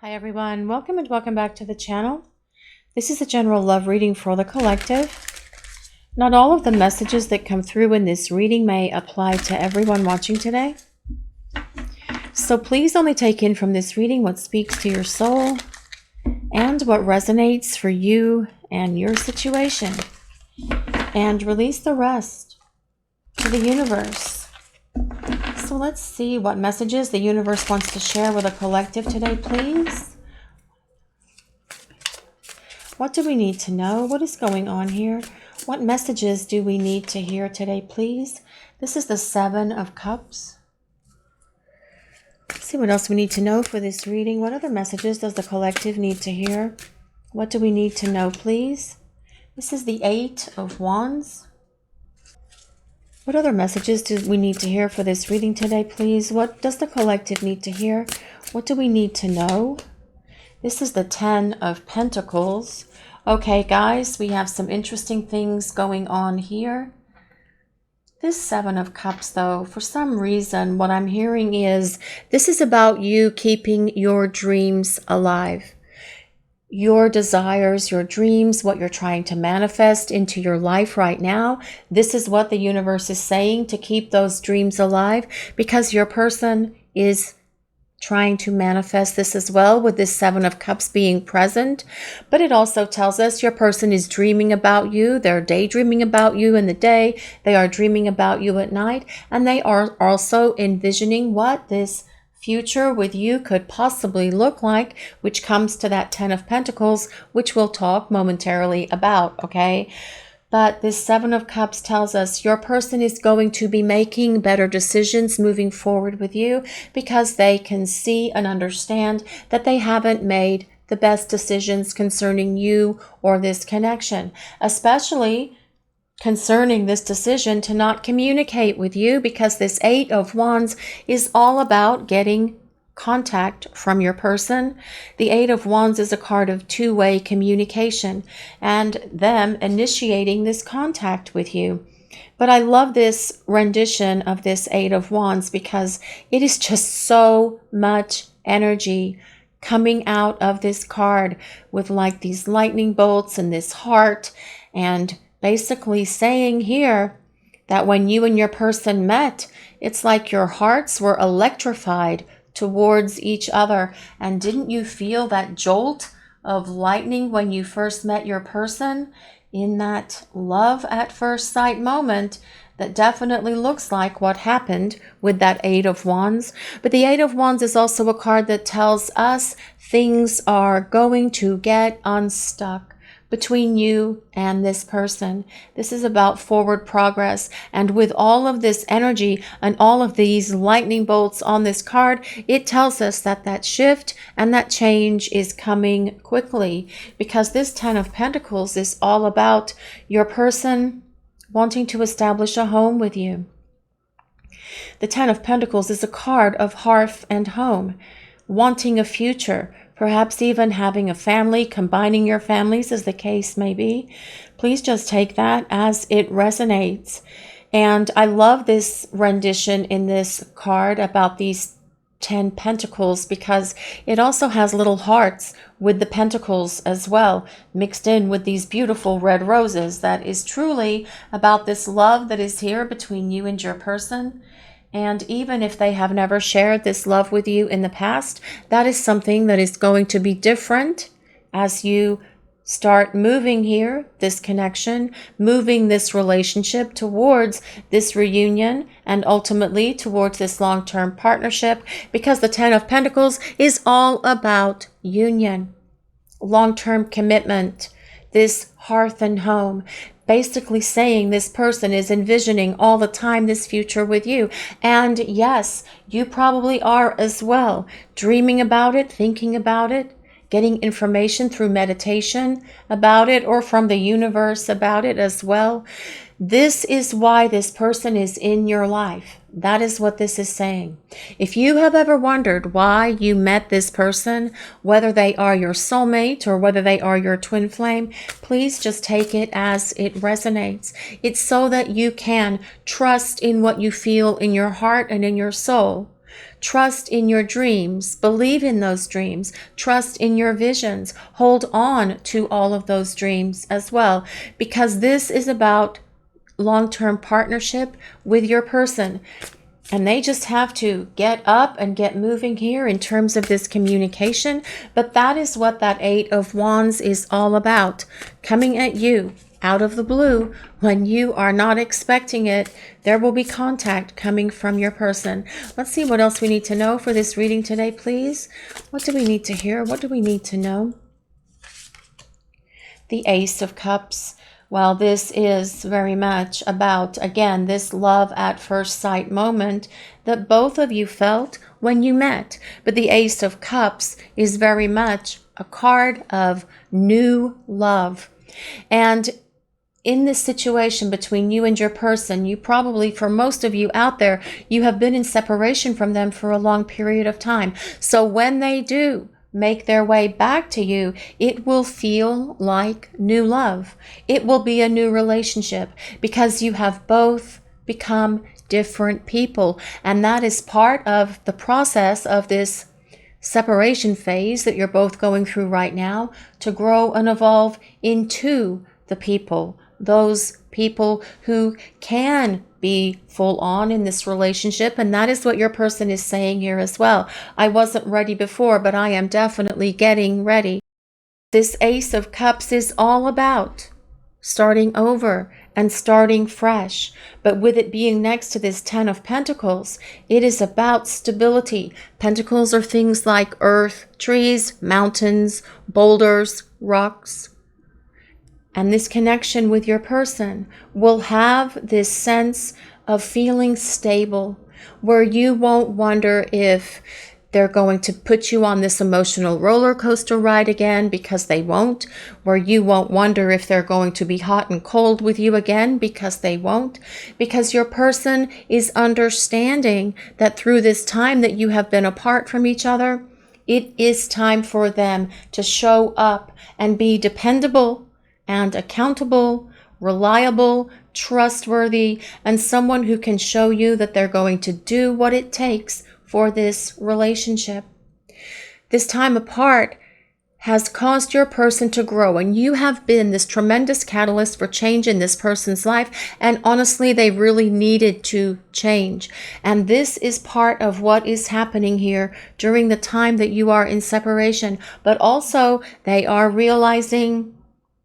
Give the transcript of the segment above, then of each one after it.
Hi everyone, welcome and welcome back to the channel. This is a general love reading for the collective. Not all of the messages that come through in this reading may apply to everyone watching today. So please only take in from this reading what speaks to your soul and what resonates for you and your situation. And release the rest to the universe. So let's see what messages the universe wants to share with a collective today, please. What do we need to know? What is going on here? What messages do we need to hear today, please? This is the Seven of Cups. Let's see what else we need to know for this reading. What other messages does the collective need to hear? What do we need to know, please? This is the Eight of Wands. What other messages do we need to hear for this reading today, please? What does the collective need to hear? What do we need to know? This is the Ten of Pentacles. Okay, guys, we have some interesting things going on here. This Seven of Cups, though, for some reason, what I'm hearing is this is about you keeping your dreams alive. Your desires, your dreams, what you're trying to manifest into your life right now. This is what the universe is saying, to keep those dreams alive, because your person is trying to manifest this as well, with this Seven of Cups being present. But it also tells us your person is dreaming about you. They're daydreaming about you in the day. They are dreaming about you at night. And they are also envisioning what this future with you could possibly look like, which comes to that Ten of Pentacles, which we'll talk momentarily about, okay? But this Seven of Cups tells us your person is going to be making better decisions moving forward with you, because they can see and understand that they haven't made the best decisions concerning you or this connection, especially concerning this decision to not communicate with you, because this Eight of Wands is all about getting contact from your person. The Eight of Wands is a card of two-way communication and them initiating this contact with you. But I love this rendition of this Eight of Wands because it is just so much energy coming out of this card, with like these lightning bolts and this heart, and basically saying here that when you and your person met, it's like your hearts were electrified towards each other. And didn't you feel that jolt of lightning when you first met your person, in that love at first sight moment? That definitely looks like what happened with that Eight of Wands. But the Eight of Wands is also a card that tells us things are going to get unstuck between you and this person. This is about forward progress. And with all of this energy and all of these lightning bolts on this card, it tells us that that shift and that change is coming quickly, because this Ten of Pentacles is all about your person wanting to establish a home with you. The Ten of Pentacles is a card of hearth and home, wanting a future, perhaps even having a family, combining your families as the case may be. Please just take that as it resonates. And I love this rendition in this card about these 10 pentacles, because it also has little hearts with the pentacles as well, mixed in with these beautiful red roses. That is truly about this love that is here between you and your person. And even if they have never shared this love with you in the past, that is something that is going to be different as you start moving here, this connection, moving this relationship towards this reunion, and ultimately towards this long-term partnership, because the Ten of Pentacles is all about union, long-term commitment, this hearth and home. Basically saying this person is envisioning all the time this future with you. And yes, you probably are as well, dreaming about it, thinking about it, getting information through meditation about it, or from the universe about it as well. This is why this person is in your life. That is what this is saying. If you have ever wondered why you met this person, whether they are your soulmate or whether they are your twin flame, please just take it as it resonates. It's so that you can trust in what you feel in your heart and in your soul, Trust in your dreams. Believe in those dreams. Trust in your visions. Hold on to all of those dreams as well, because this is about long-term partnership with your person. And they just have to get up and get moving here in terms of this communication. But that is what that Eight of Wands is all about. Coming at you out of the blue when you are not expecting it. There will be contact coming from your person. Let's see what else we need to know for this reading today, please. What do we need to hear? What do we need to know? The Ace of Cups. Well, this is very much about, again, this love at first sight moment that both of you felt when you met. But the Ace of Cups is very much a card of new love. And in this situation between you and your person, you probably, for most of you out there, you have been in separation from them for a long period of time. So when they do make their way back to you, it will feel like new love. It will be a new relationship because you have both become different people. And that is part of the process of this separation phase that you're both going through right now, to grow and evolve into the people, those people who can be full on in this relationship. And that is what your person is saying here as well. I wasn't ready before, but I am definitely getting ready. This Ace of Cups is all about starting over and starting fresh. But with it being next to this Ten of Pentacles, it is about stability. Pentacles are things like earth, trees, mountains, boulders, rocks. And this connection with your person will have this sense of feeling stable, where you won't wonder if they're going to put you on this emotional roller coaster ride again, because they won't. Where you won't wonder if they're going to be hot and cold with you again, because they won't. Because your person is understanding that through this time that you have been apart from each other, it is time for them to show up and be dependable and accountable, reliable, trustworthy, and someone who can show you that they're going to do what it takes for this relationship. This time apart has caused your person to grow, and you have been this tremendous catalyst for change in this person's life. And honestly, they really needed to change. And this is part of what is happening here during the time that you are in separation. But also, they are realizing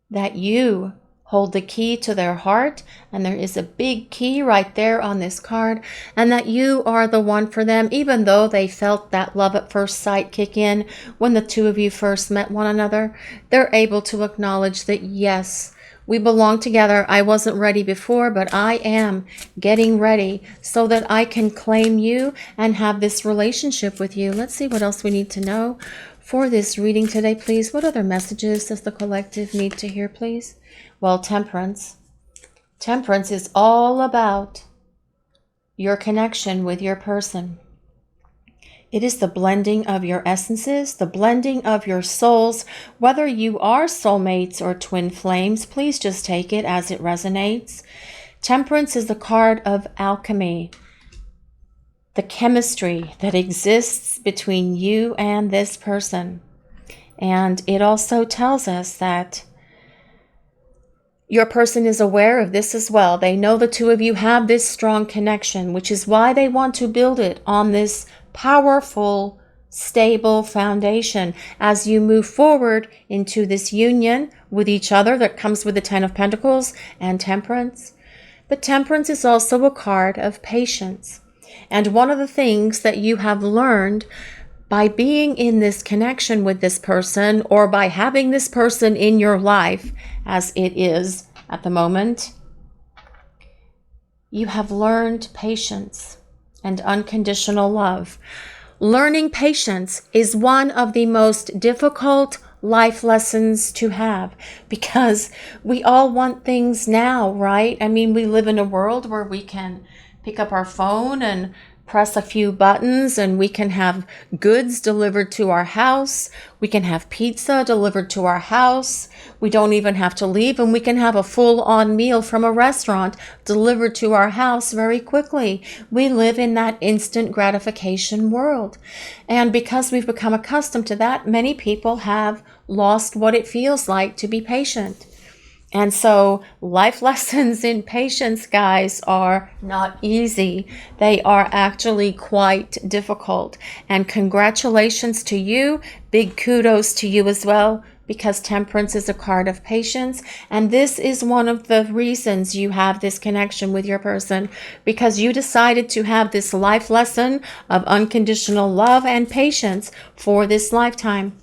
that you hold the key to their heart, and there is a big key right there on this card, and that you are the one for them, even though they felt that love at first sight kick in when the two of you first met one another. They're able to acknowledge that, yes, we belong together. I wasn't ready before, but I am getting ready so that I can claim you and have this relationship with you. Let's see what else we need to know for this reading today, please. What other messages does the collective need to hear, please? Well, Temperance. Temperance is all about your connection with your person. It is the blending of your essences, the blending of your souls. Whether you are soulmates or twin flames, please just take it as it resonates. Temperance is the card of alchemy, the chemistry that exists between you and this person. And it also tells us that your person is aware of this as well. They know the two of you have this strong connection, which is why they want to build it on this powerful, stable foundation as you move forward into this union with each other that comes with the Ten of Pentacles and Temperance. But Temperance is also a card of patience. And one of the things that you have learned by being in this connection with this person, or by having this person in your life as it is at the moment, you have learned patience and unconditional love. Learning patience is one of the most difficult life lessons to have, because we all want things now, right? I mean, we live in a world where we can pick up our phone and press a few buttons and we can have goods delivered to our house. We can have pizza delivered to our house. We don't even have to leave, and we can have a full-on meal from a restaurant delivered to our house very quickly. We live in that instant gratification world. And because we've become accustomed to that, many people have lost what it feels like to be patient. And so life lessons in patience, guys, are not easy. They are actually quite difficult. And congratulations to you. Big kudos to you as well, because Temperance is a card of patience. And this is one of the reasons you have this connection with your person, because you decided to have this life lesson of unconditional love and patience for this lifetime.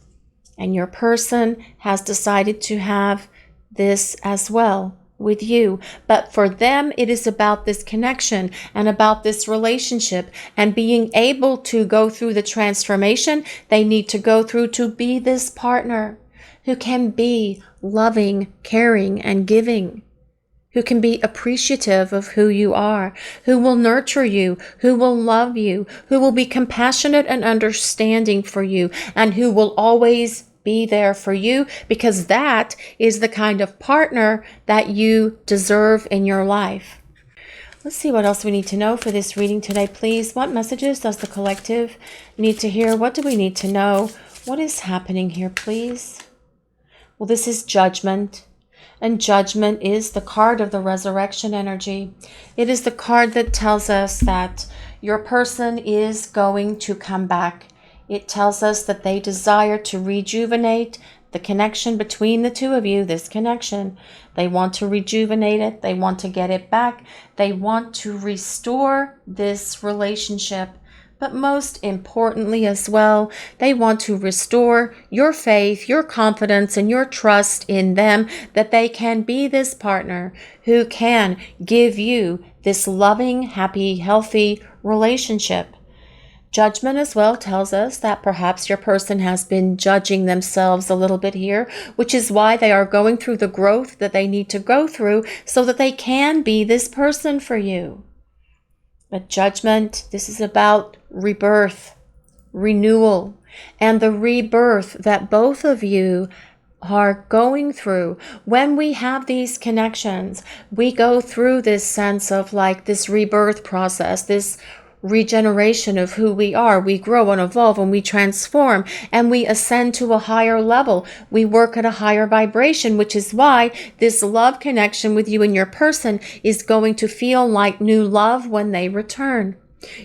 And your person has decided to have this as well with you. But for them, it is about this connection and about this relationship and being able to go through the transformation they need to go through to be this partner who can be loving, caring, and giving, who can be appreciative of who you are, who will nurture you, who will love you, who will be compassionate and understanding for you, and who will always be there for you, because that is the kind of partner that you deserve in your life. Let's see what else we need to know for this reading today, please. What messages does the collective need to hear? What do we need to know? What is happening here, please? Well, this is Judgment. And Judgment is the card of the resurrection energy. It is the card that tells us that your person is going to come back. It tells us that they desire to rejuvenate the connection between the two of you, this connection. They want to rejuvenate it. They want to get it back. They want to restore this relationship. But most importantly as well, they want to restore your faith, your confidence, and your trust in them, that they can be this partner who can give you this loving, happy, healthy relationship. Judgment as well tells us that perhaps your person has been judging themselves a little bit here, which is why they are going through the growth that they need to go through so that they can be this person for you. But Judgment, this is about rebirth, renewal, and the rebirth that both of you are going through. When we have these connections, we go through this sense of like this rebirth process, this regeneration of who we are. We grow and evolve and we transform and we ascend to a higher level. We work at a higher vibration, which is why this love connection with you and your person is going to feel like new love when they return.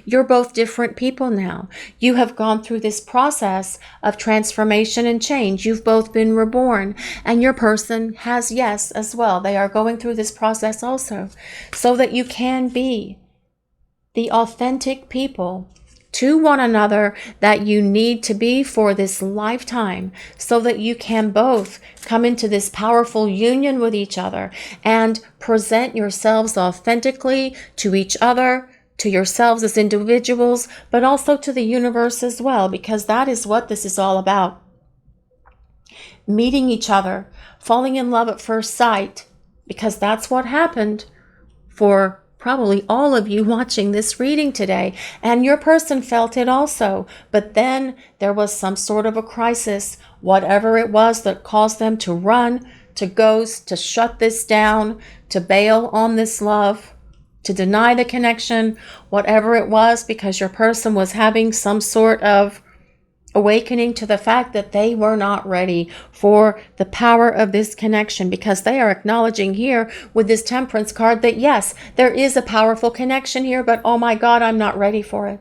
You're both different people now. You have gone through this process of transformation and change. You've both been reborn, and your person has, yes, as well. They are going through this process also, so that you can be the authentic people to one another that you need to be for this lifetime, so that you can both come into this powerful union with each other and present yourselves authentically to each other, to yourselves as individuals, but also to the universe as well, because that is what this is all about. Meeting each other, falling in love at first sight, because that's what happened for probably all of you watching this reading today, and your person felt it also. But then there was some sort of a crisis, whatever it was that caused them to run, to ghost, to shut this down, to bail on this love, to deny the connection, whatever it was, because your person was having some sort of awakening to the fact that they were not ready for the power of this connection, because they are acknowledging here with this Temperance card that yes, there is a powerful connection here, but oh my God, I'm not ready for it.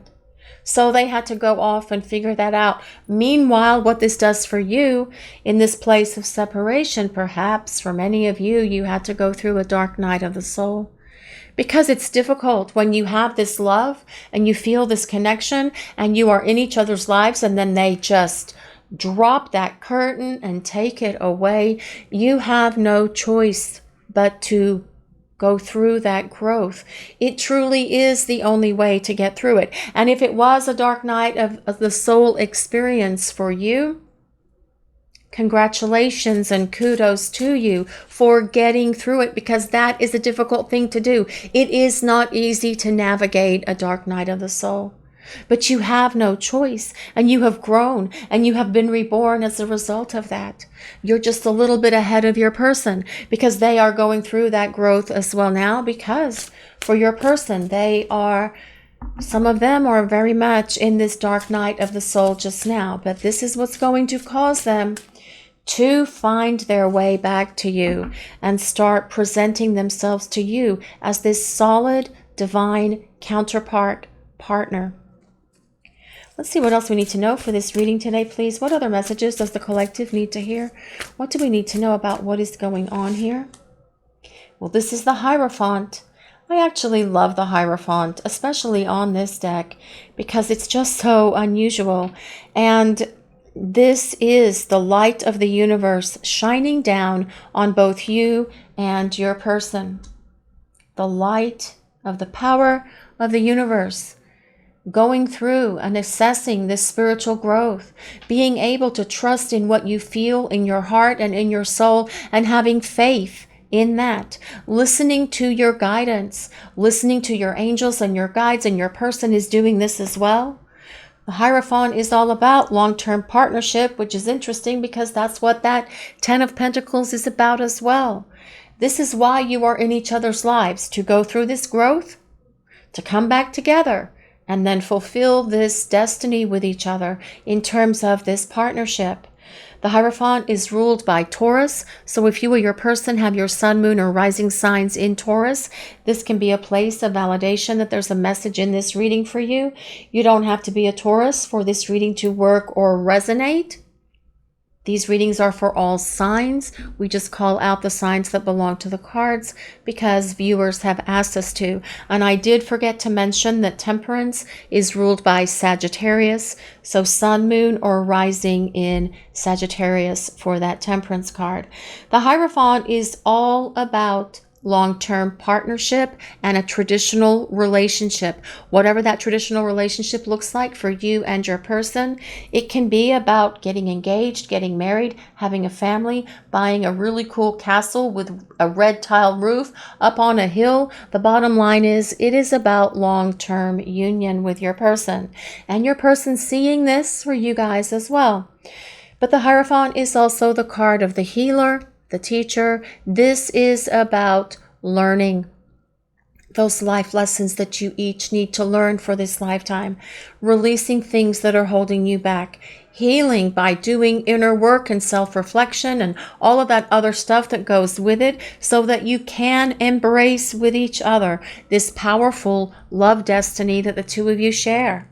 So they had to go off and figure that out. Meanwhile, what this does for you in this place of separation, perhaps for many of you, you had to go through a dark night of the soul. Because it's difficult when you have this love and you feel this connection and you are in each other's lives, and then they just drop that curtain and take it away. You have no choice but to go through that growth. It truly is the only way to get through it. And if it was a dark night of the soul experience for you, Congratulations and kudos to you for getting through it, because that is a difficult thing to do. It is not easy to navigate a dark night of the soul, but you have no choice, and you have grown and you have been reborn as a result of that. You're just a little bit ahead of your person because they are going through that growth as well now, because for your person, some of them are very much in this dark night of the soul just now, but this is what's going to cause them to find their way back to you and start presenting themselves to you as this solid, divine counterpart partner. Let's see what else we need to know for this reading today, please. What other messages does the collective need to hear? What do we need to know about what is going on here? Well, this is the Hierophant. I actually love the Hierophant, especially on this deck, because it's just so unusual. And this is the light of the universe shining down on both you and your person. The light of the power of the universe going through and assessing this spiritual growth, being able to trust in what you feel in your heart and in your soul, and having faith in that, listening to your guidance, listening to your angels and your guides, and your person is doing this as well. The Hierophant is all about long-term partnership, which is interesting because that's what that 10 of Pentacles is about as well. This is why you are in each other's lives, to go through this growth, to come back together, and then fulfill this destiny with each other in terms of this partnership. The Hierophant is ruled by Taurus, so if you or your person have your sun, moon, or rising signs in Taurus, this can be a place of validation that there's a message in this reading for you. You don't have to be a Taurus for this reading to work or resonate. These readings are for all signs. We just call out the signs that belong to the cards because viewers have asked us to. And I did forget to mention that Temperance is ruled by Sagittarius. So sun, moon, or rising in Sagittarius for that Temperance card. The Hierophant is all about long-term partnership and a traditional relationship. Whatever that traditional relationship looks like for you and your person, it can be about getting engaged, getting married, having a family, buying a really cool castle with a red tile roof up on a hill. The bottom line is it is about long-term union with your person, and your person seeing this for you guys as well. But the Hierophant is also the card of the healer, the teacher. This is about learning those life lessons that you each need to learn for this lifetime, releasing things that are holding you back, healing by doing inner work and self-reflection and all of that other stuff that goes with it, so that you can embrace with each other this powerful love destiny that the two of you share.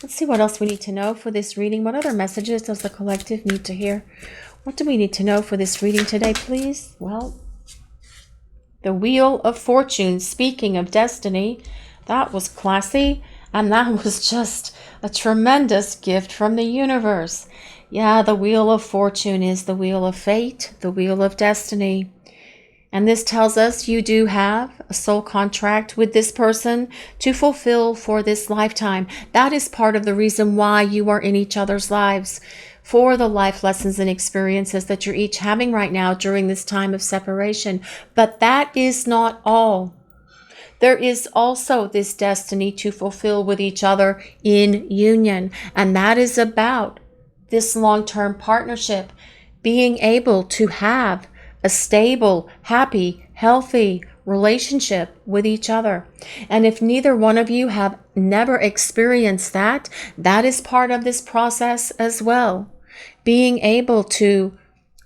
Let's see what else we need to know for this reading. What other messages does the collective need to hear? What do we need to know for this reading today, please? Well, the Wheel of Fortune, speaking of destiny, that was classy, and that was just a tremendous gift from the universe. Yeah, the Wheel of Fortune is the wheel of fate, the wheel of destiny. And this tells us you do have a soul contract with this person to fulfill for this lifetime. That is part of the reason why you are in each other's lives, for the life lessons and experiences that you're each having right now during this time of separation. But that is not all. There is also this destiny to fulfill with each other in union. And that is about this long-term partnership, being able to have a stable, happy, healthy relationship with each other. And if neither one of you have never experienced that, that is part of this process as well. Being able to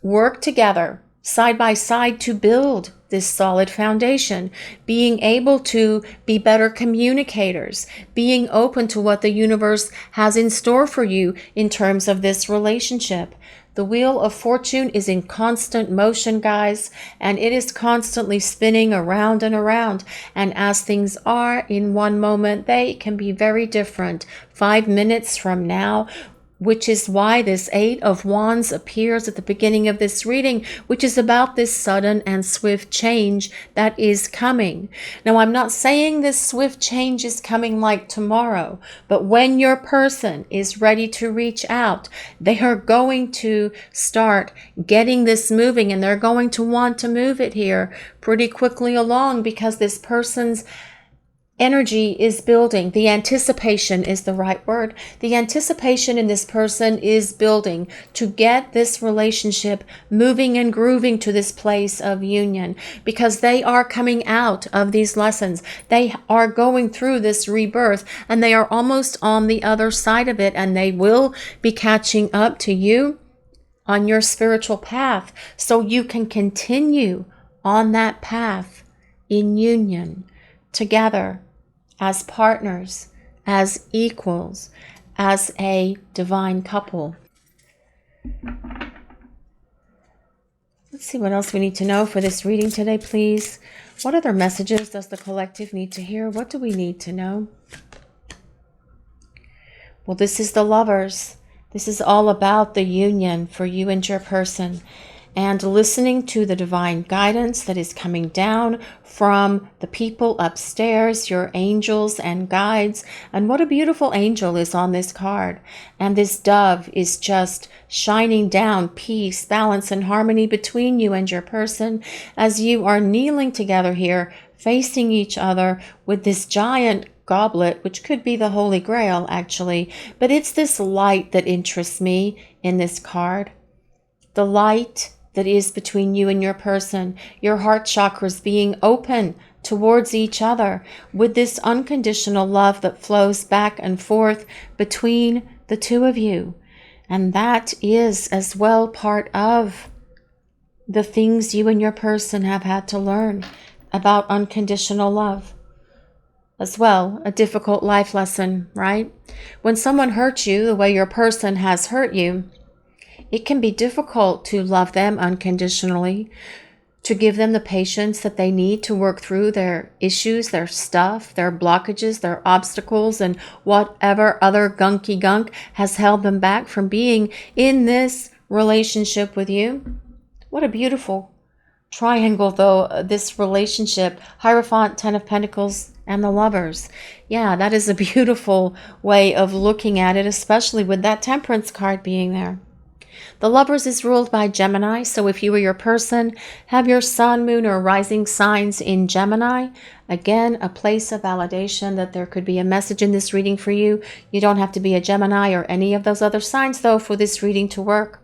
work together side by side to build this solid foundation, being able to be better communicators, being open to what the universe has in store for you in terms of this relationship. The Wheel of Fortune is in constant motion, guys, and it is constantly spinning around and around. And as things are in one moment, they can be very different. 5 minutes from now, which is why this Eight of Wands appears at the beginning of this reading, which is about this sudden and swift change that is coming. Now, I'm not saying this swift change is coming like tomorrow, but when your person is ready to reach out, they are going to start getting this moving, and they're going to want to move it here pretty quickly along, because this person's energy is building. The anticipation is the right word. The anticipation in this person is building to get this relationship moving and grooving to this place of union, because they are coming out of these lessons. They are going through this rebirth, and they are almost on the other side of it, and they will be catching up to you on your spiritual path, so you can continue on that path in union, together, as partners, as equals, as a divine couple. Let's see what else we need to know for this reading today, please. What other messages does the collective need to hear? What do we need to know? Well, this is the Lovers. This is all about the union for you and your person, and listening to the divine guidance that is coming down from the people upstairs, your angels and guides. And what a beautiful angel is on this card. And this dove is just shining down peace, balance, and harmony between you and your person as you are kneeling together here, facing each other with this giant goblet, which could be the Holy Grail actually, but it's this light that interests me in this card. The light that is between you and your person, your heart chakras being open towards each other with this unconditional love that flows back and forth between the two of you. And that is as well part of the things you and your person have had to learn about unconditional love. As well, a difficult life lesson, right? When someone hurts you the way your person has hurt you, it can be difficult to love them unconditionally, to give them the patience that they need to work through their issues, their stuff, their blockages, their obstacles, and whatever other gunky gunk has held them back from being in this relationship with you. What a beautiful triangle, though, this relationship. Hierophant, Ten of Pentacles, and the Lovers. Yeah, that is a beautiful way of looking at it, especially with that Temperance card being there. The Lovers is ruled by Gemini, so if you or your person have your sun, moon, or rising signs in Gemini, again, a place of validation that there could be a message in this reading for you. You don't have to be a Gemini or any of those other signs, though, for this reading to work.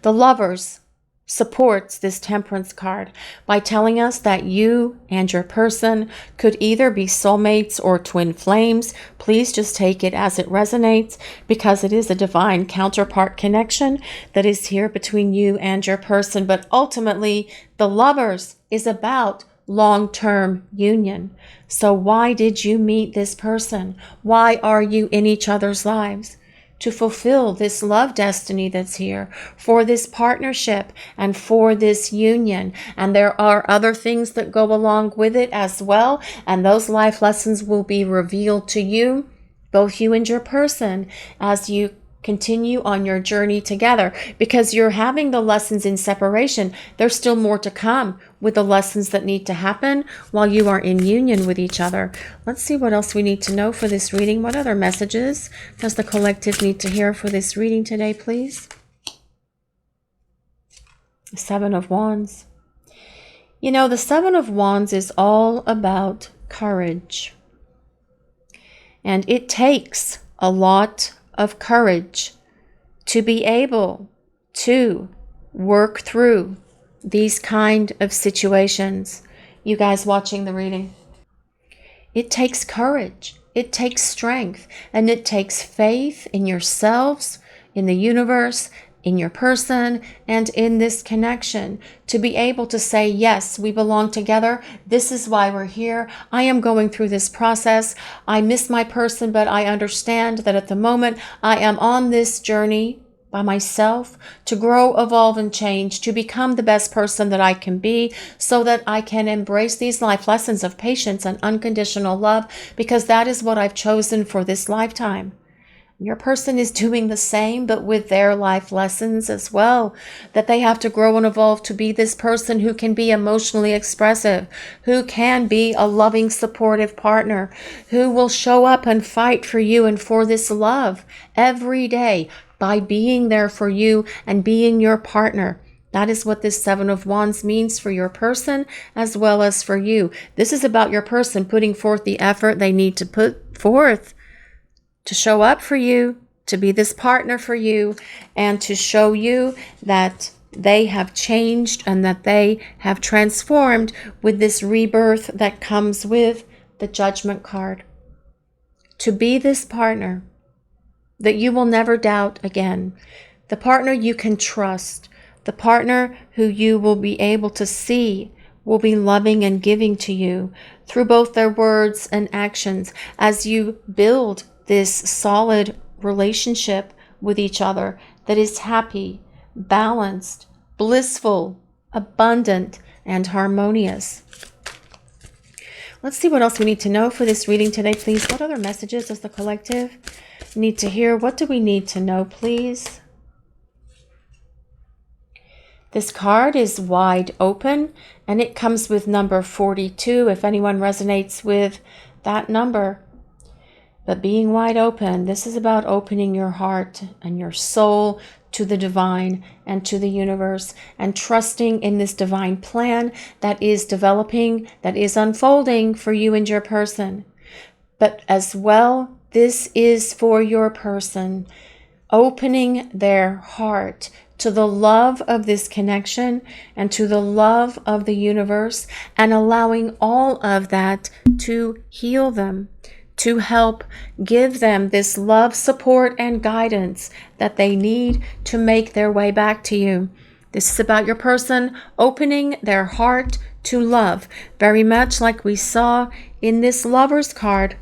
The Lovers supports this Temperance card by telling us that you and your person could either be soulmates or twin flames. Please just take it as it resonates, because it is a divine counterpart connection that is here between you and your person. But ultimately, the Lovers is about long-term union. So why did you meet this person? Why are you in each other's lives? To fulfill this love destiny that's here, for this partnership and for this union. And there are other things that go along with it as well. And those life lessons will be revealed to you, both you and your person, as you continue on your journey together. Because you're having the lessons in separation, there's still more to come with the lessons that need to happen while you are in union with each other. Let's see what else we need to know for this reading. What other messages does the collective need to hear for this reading today, please? The Seven of Wands. You know, the Seven of Wands is all about courage. And it takes a lot of courage to be able to work through these kind of situations. You guys watching the reading, it takes courage, it takes strength, and it takes faith in yourselves, in the universe, in your person, and in this connection to be able to say, yes, we belong together. This is why we're here. I am going through this process. I miss my person, but I understand that at the moment I am on this journey by myself to grow, evolve, and change, to become the best person that I can be, so that I can embrace these life lessons of patience and unconditional love, because that is what I've chosen for this lifetime. Your person is doing the same, but with their life lessons as well, that they have to grow and evolve to be this person who can be emotionally expressive, who can be a loving, supportive partner, who will show up and fight for you and for this love every day by being there for you and being your partner. That is what this Seven of Wands means for your person as well as for you. This is about your person putting forth the effort they need to put forth to show up for you, to be this partner for you, and to show you that they have changed and that they have transformed with this rebirth that comes with the Judgment card. To be this partner that you will never doubt again, the partner you can trust, the partner who you will be able to see will be loving and giving to you through both their words and actions as you build this solid relationship with each other that is happy, balanced, blissful, abundant, and harmonious. Let's see what else we need to know for this reading today, please. What other messages does the collective need to hear? What do we need to know, please? This card is wide open, and it comes with number 42, if anyone resonates with that number. But being wide open, this is about opening your heart and your soul to the divine and to the universe, and trusting in this divine plan that is developing, that is unfolding for you and your person. But as well, this is for your person, opening their heart to the love of this connection and to the love of the universe, and allowing all of that to heal them, to help give them this love, support, and guidance that they need to make their way back to you. This is about your person opening their heart to love, very much like we saw in this Lover's card,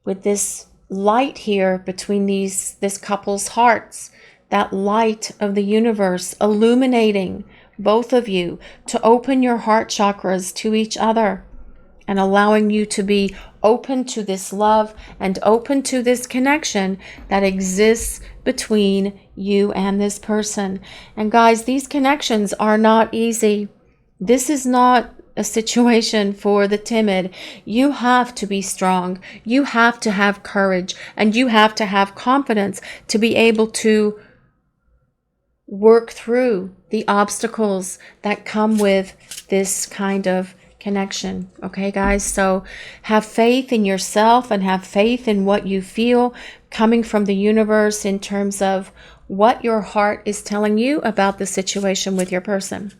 with this light here between this couple's hearts, that light of the universe illuminating both of you to open your heart chakras to each other, and allowing you to be open to this love and open to this connection that exists between you and this person. And guys, these connections are not easy. This is not a situation for the timid. You have to be strong. You have to have courage, and you have to have confidence to be able to work through the obstacles that come with this kind of connection. Okay, guys? So have faith in yourself and have faith in what you feel coming from the universe in terms of what your heart is telling you about the situation with your person.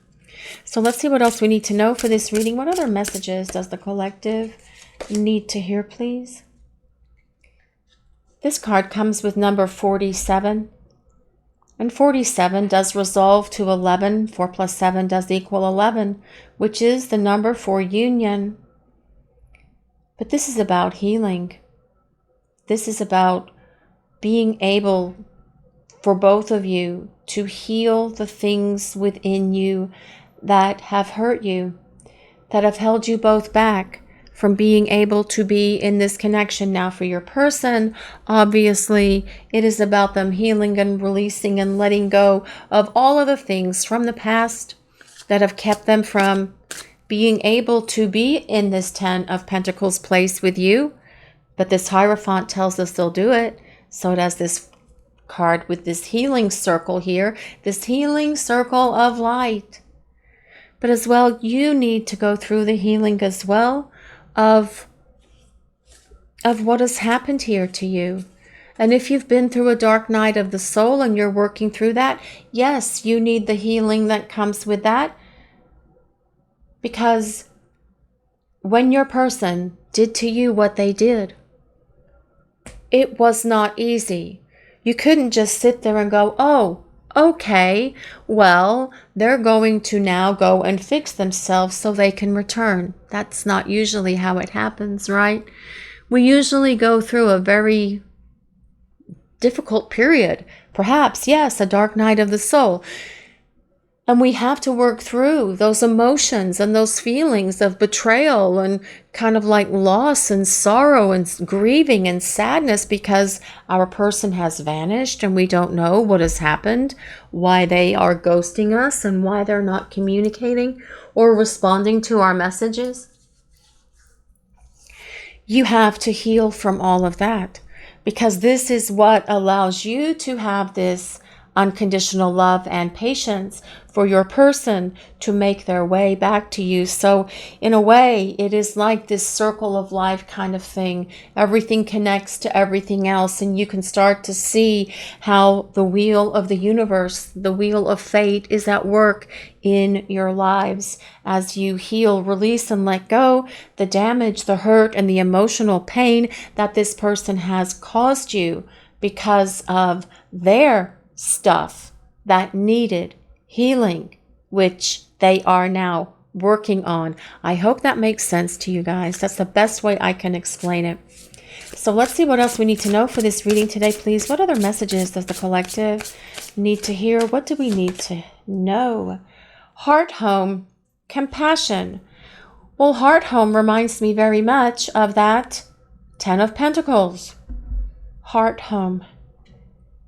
So let's see what else we need to know for this reading. What other messages does the collective need to hear, please? This card comes with number 47. And 47 does resolve to 11. 4 plus 7 does equal 11, which is the number for union. But this is about healing. This is about being able for both of you to heal the things within you that have hurt you, that have held you both back from being able to be in this connection. Now for your person, obviously, it is about them healing and releasing and letting go of all of the things from the past that have kept them from being able to be in this 10 of Pentacles place with you. But this Hierophant tells us they'll do it. So it has this card with this healing circle here, this healing circle of light. But as well, you need to go through the healing as well of what has happened here to you. And if you've been through a dark night of the soul and you're working through that, yes, you need the healing that comes with that. Because when your person did to you what they did, it was not easy. You couldn't just sit there and go, oh, okay, well, they're going to now go and fix themselves so they can return. That's not usually how it happens, right? We usually go through a very difficult period. Perhaps, yes, a dark night of the soul. And we have to work through those emotions and those feelings of betrayal and kind of like loss and sorrow and grieving and sadness because our person has vanished and we don't know what has happened, why they are ghosting us and why they're not communicating or responding to our messages. You have to heal from all of that because this is what allows you to have this unconditional love and patience for your person to make their way back to you. So in a way, it is like this circle of life kind of thing. Everything connects to everything else, and you can start to see how the wheel of the universe, the wheel of fate, is at work in your lives as you heal, release, and let go the damage, the hurt, and the emotional pain that this person has caused you because of their stuff that needed healing, which they are now working on. I hope that makes sense to you guys. That's the best way I can explain it. So let's see what else we need to know for this reading today, please. What other messages does the collective need to hear? What do we need to know? Heart home, compassion. Well, heart home reminds me very much of that 10 of Pentacles. Heart home.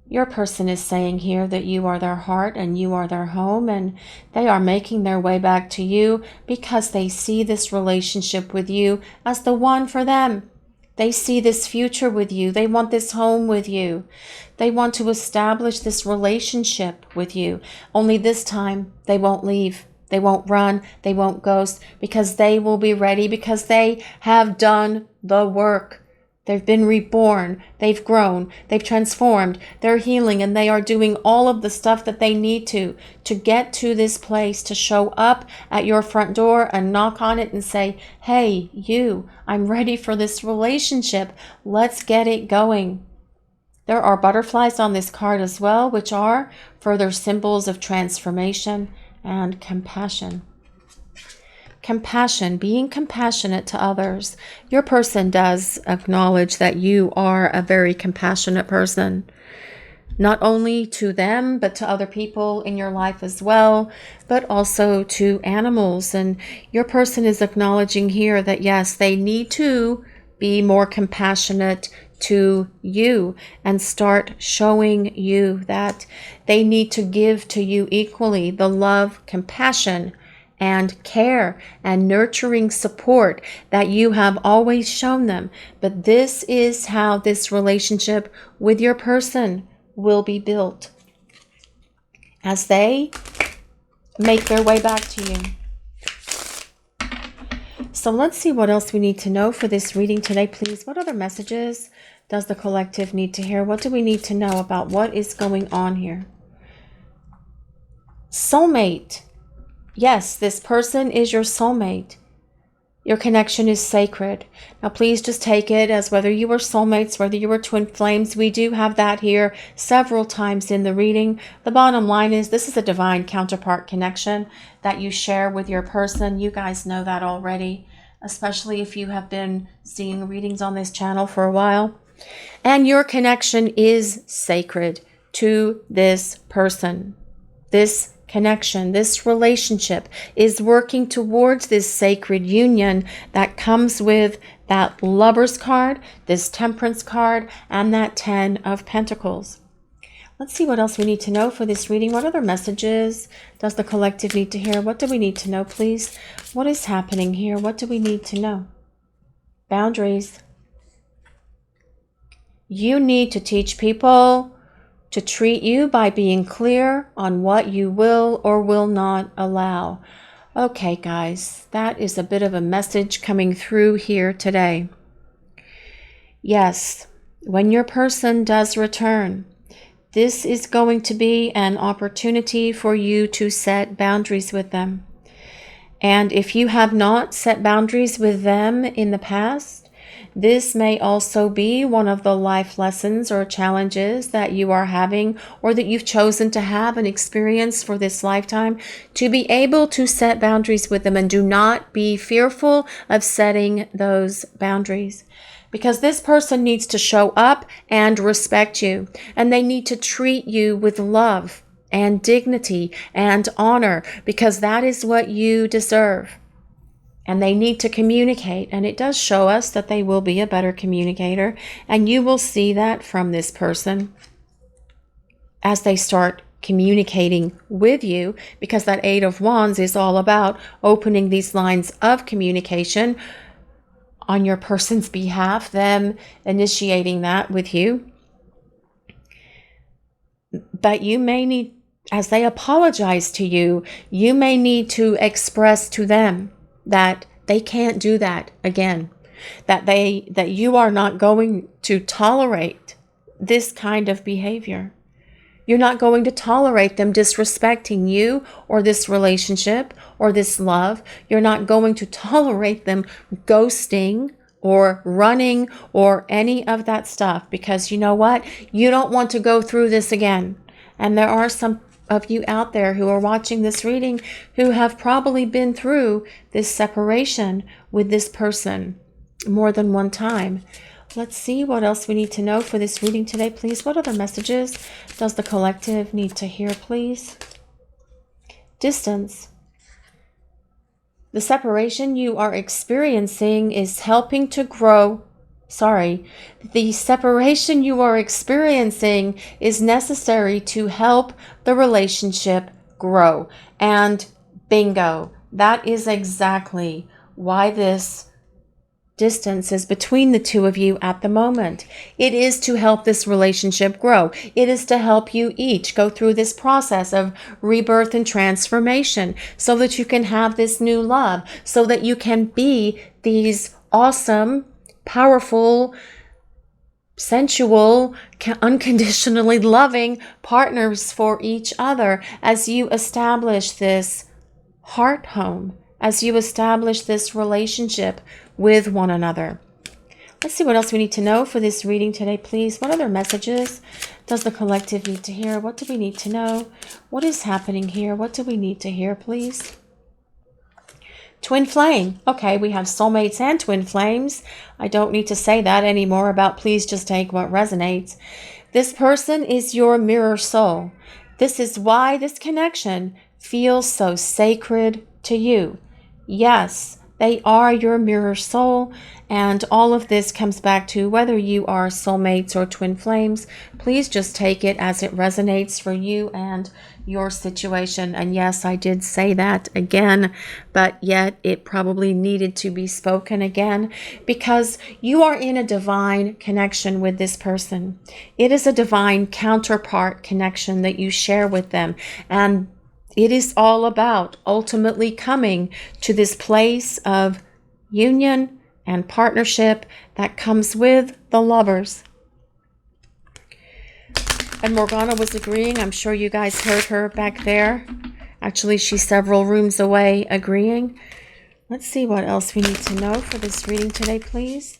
Your person is saying here that you are their heart and you are their home, and they are making their way back to you because they see this relationship with you as the one for them. They see this future with you. They want this home with you. They want to establish this relationship with you. Only this time they won't leave. They won't run. They won't ghost because they will be ready because they have done the work. They've been reborn, they've grown, they've transformed, they're healing, and they are doing all of the stuff that they need to get to this place, to show up at your front door and knock on it and say, hey, you, I'm ready for this relationship. Let's get it going. There are butterflies on this card as well, which are further symbols of transformation and compassion. Compassion, being compassionate to others. Your person does acknowledge that you are a very compassionate person, not only to them, but to other people in your life as well, but also to animals. And your person is acknowledging here that yes, they need to be more compassionate to you and start showing you that they need to give to you equally the love, compassion, and care and nurturing support that you have always shown them. But this is how this relationship with your person will be built as they make their way back to you. So let's see what else we need to know for this reading today, please. What other messages does the collective need to hear? What do we need to know about what is going on here? Soulmate. Yes, this person is your soulmate. Your connection is sacred. Now, please just take it as whether you were soulmates, whether you were twin flames. We do have that here several times in the reading. The bottom line is this is a divine counterpart connection that you share with your person. You guys know that already, especially if you have been seeing readings on this channel for a while. And your connection is sacred to this person. This connection, this relationship is working towards this sacred union that comes with that Lovers card, this Temperance card, and that 10 of Pentacles. Let's see what else we need to know for this reading. What other messages does the collective need to hear? What do we need to know, please? What is happening here? What do we need to know? Boundaries. You need to teach people to treat you by being clear on what you will or will not allow. Okay, guys, that is a bit of a message coming through here today. Yes, when your person does return, this is going to be an opportunity for you to set boundaries with them. And if you have not set boundaries with them in the past, this may also be one of the life lessons or challenges that you are having or that you've chosen to have and experience for this lifetime, to be able to set boundaries with them. And do not be fearful of setting those boundaries, because this person needs to show up and respect you, and they need to treat you with love. and dignity and honor, because that is what you deserve. And they need to communicate, and it does show us that they will be a better communicator, and you will see that from this person as they start communicating with you, because that Eight of Wands is all about opening these lines of communication on your person's behalf, them initiating that with you. But you may need, as they apologize to you, you may need to express to them that they can't do that again, that you are not going to tolerate this kind of behavior. You're not going to tolerate them disrespecting you or this relationship or this love. You're not going to tolerate them ghosting or running or any of that stuff, because you know what? You don't want to go through this again. And there are some of you out there who are watching this reading who have probably been through this separation with this person more than one time. Let's see what else we need to know for this reading today, please. What other messages does the collective need to hear, please? Distance. The separation you are experiencing is helping to grow. The separation you are experiencing is necessary to help the relationship grow. And bingo, that is exactly why this distance is between the two of you at the moment. It is to help this relationship grow. It is to help you each go through this process of rebirth and transformation so that you can have this new love, so that you can be these awesome, powerful, sensual, unconditionally loving partners for each other as you establish this heart home, as you establish this relationship with one another. Let's see what else we need to know for this reading today, please. What other messages does the collective need to hear? What do we need to know? What is happening here? What do we need to hear, please? Twin flame. Okay, we have soulmates and twin flames. I don't need to say that anymore about please just take what resonates. This person is your mirror soul. This is why this connection feels so sacred to you. Yes, they are your mirror soul, and all of this comes back to whether you are soulmates or twin flames. Please just take it as it resonates for you and your situation. And yes, I did say that again, but yet it probably needed to be spoken again, because you are in a divine connection with this person. It is a divine counterpart connection that you share with them, and it is all about ultimately coming to this place of union and partnership that comes with the lovers. And Morgana was agreeing. I'm sure you guys heard her back there. Actually, she's several rooms away agreeing. Let's see what else we need to know for this reading today, please.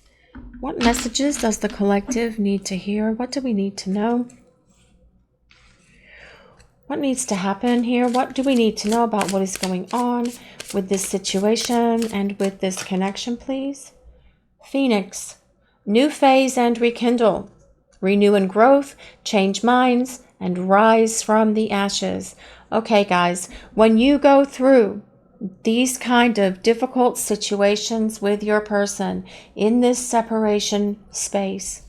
What messages does the collective need to hear? What do we need to know? What needs to happen here? What do we need to know about what is going on with this situation and with this connection, please? Phoenix, new phase and rekindle, renew and growth, change minds, and rise from the ashes. Okay, guys, when you go through these kind of difficult situations with your person in this separation space,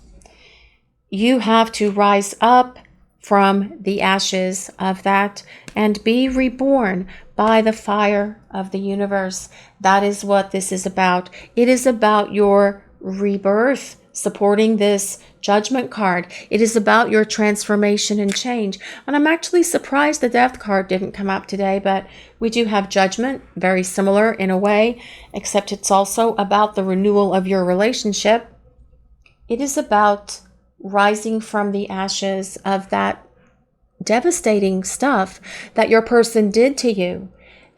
you have to rise up from the ashes of that and be reborn by the fire of the universe. That is what this is about. It is about your rebirth, supporting this Judgment card. It is about your transformation and change. And I'm actually surprised the Death card didn't come up today, but we do have Judgment, very similar in a way, except it's also about the renewal of your relationship. It is about rising from the ashes of that devastating stuff that your person did to you,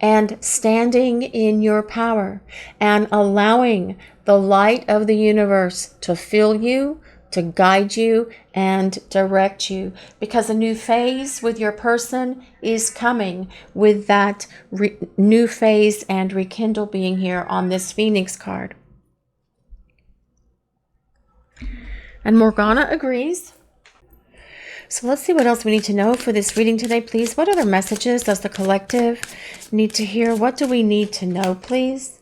and standing in your power and allowing the light of the universe to fill you, to guide you, and direct you, because a new phase with your person is coming, with that new phase and rekindle being here on this Phoenix card. And Morgana agrees. So let's see what else we need to know for this reading today, please. What other messages does the collective need to hear? What do we need to know, please?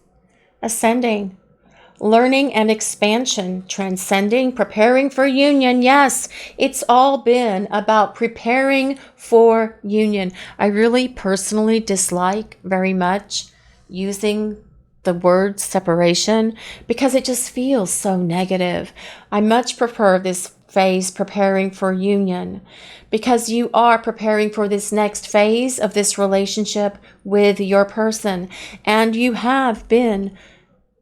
Ascending, learning and expansion, transcending, preparing for union. Yes, it's all been about preparing for union. I really personally dislike very much using the word separation because it just feels so negative. I much prefer this phase, preparing for union, because you are preparing for this next phase of this relationship with your person, and you have been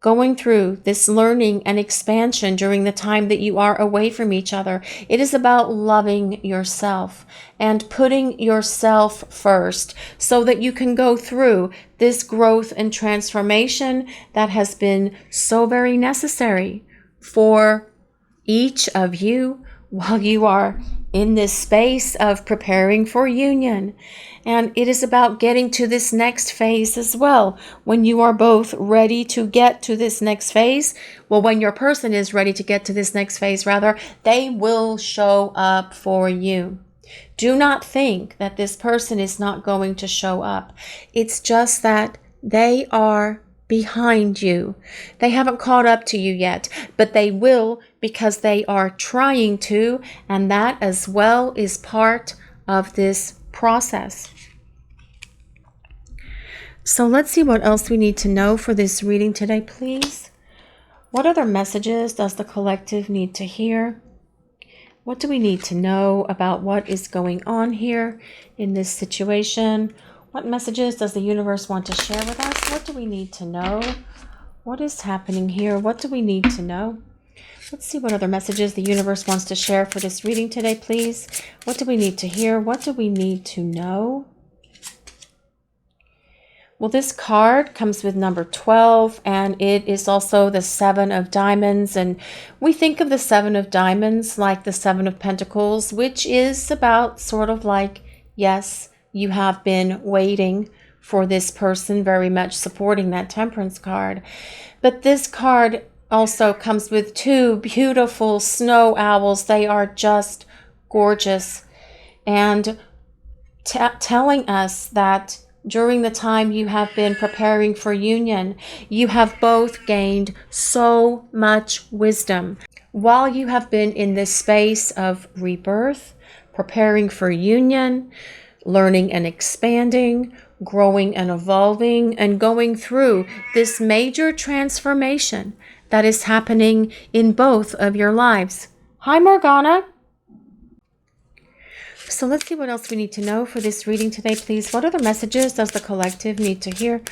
going through this learning and expansion during the time that you are away from each other. It is about loving yourself and putting yourself first so that you can go through this growth and transformation that has been so very necessary for each of you while you are in this space of preparing for union. And it is about getting to this next phase as well. When you are both ready to get to this next phase, well, when your person is ready to get to this next phase, rather, they will show up for you. Do not think that this person is not going to show up. It's just that they are behind you. They haven't caught up to you yet, but they will, because they are trying to, and that as well is part of this process. So let's see what else we need to know for this reading today, please. What other messages does the collective need to hear? What do we need to know about what is going on here in this situation? What messages does the universe want to share with us? What do we need to know? What is happening here? What do we need to know? Let's see what other messages the universe wants to share for this reading today, please. What do we need to hear? What do we need to know? Well, this card comes with number 12, and it is also the 7 of diamonds. And we think of the 7 of diamonds like the 7 of pentacles, which is about sort of like, yes, you have been waiting for this person, very much supporting that temperance card. But this card also comes with 2 beautiful snow owls. They are just gorgeous, and telling us that during the time you have been preparing for union, you have both gained so much wisdom. While you have been in this space of rebirth, preparing for union, learning and expanding, growing and evolving, and going through this major transformation that is happening in both of your lives. Hi, Morgana. So let's see what else we need to know for this reading today, please. What other messages does the collective need to hear?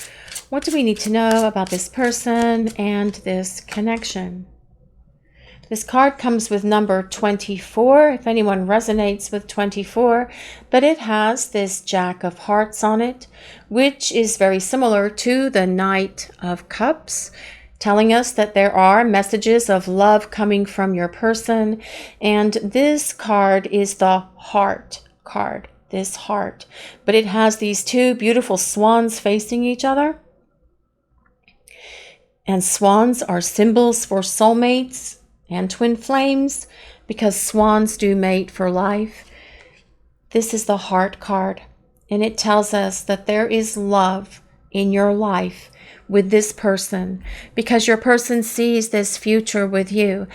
What do we need to know about this person and this connection? This card comes with number 24, if anyone resonates with 24, but it has this Jack of Hearts on it, which is very similar to the Knight of Cups, telling us that there are messages of love coming from your person. And this card is the Heart card, this heart. But it has these 2 beautiful swans facing each other. And swans are symbols for soulmates and twin flames, because swans do mate for life. This is the Heart card, and it tells us that there is love in your life with this person, because your person sees this future with you.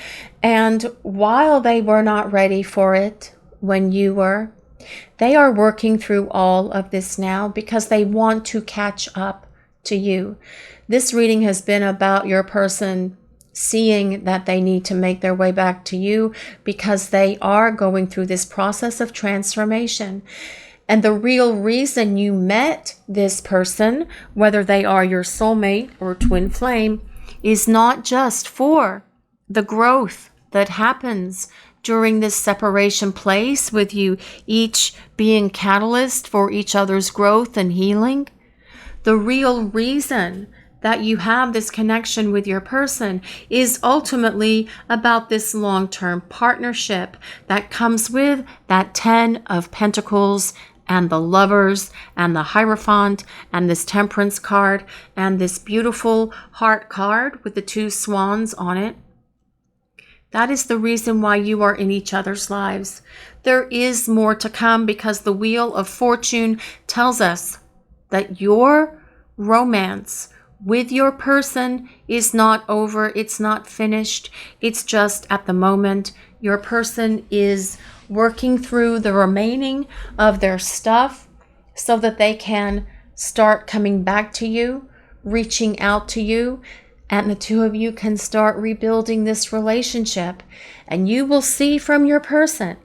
And while they were not ready for it when you were, they are working through all of this now because they want to catch up to you. This reading has been about your person seeing that they need to make their way back to you because they are going through this process of transformation. And the real reason you met this person, whether they are your soulmate or twin flame, is not just for the growth that happens during this separation place, with you each being catalyst for each other's growth and healing. The real reason that you have this connection with your person is ultimately about this long-term partnership that comes with that 10 of Pentacles and the Lovers and the Hierophant and this Temperance card and this beautiful Heart card with the 2 swans on it. That is the reason why you are in each other's lives. There is more to come because the Wheel of Fortune tells us that your romance with your person is not over. It's not finished. It's just at the moment your person is working through the remaining of their stuff so that they can start coming back to you, reaching out to you, and the two of you can start rebuilding this relationship. And you will see from your person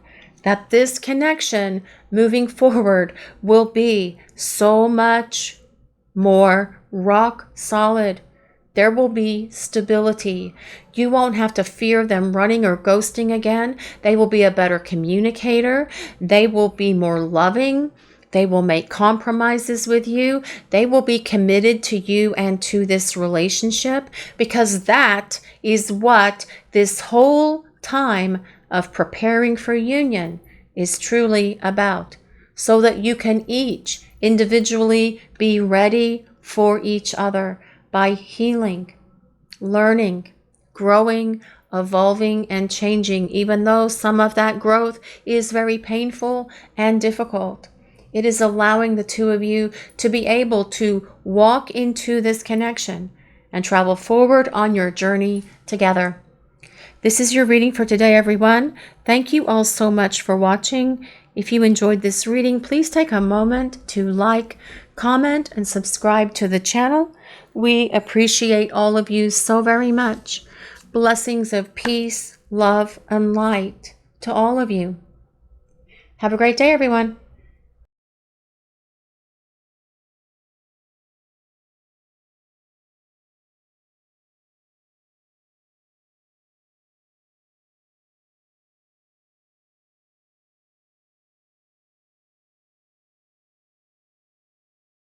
that this connection moving forward will be so much more rock solid. There will be stability. You won't have to fear them running or ghosting again. They will be a better communicator. They will be more loving. They will make compromises with you. They will be committed to you and to this relationship, because that is what this whole time of preparing for union is truly about, so that you can each individually be ready for each other by healing, learning, growing, evolving, and changing, even though some of that growth is very painful and difficult. It is allowing the two of you to be able to walk into this connection and travel forward on your journey together. This is your reading for today, everyone. Thank you all so much for watching. If you enjoyed this reading, please take a moment to like, comment, and subscribe to the channel. We appreciate all of you so very much. Blessings of peace, love, and light to all of you. Have a great day, everyone.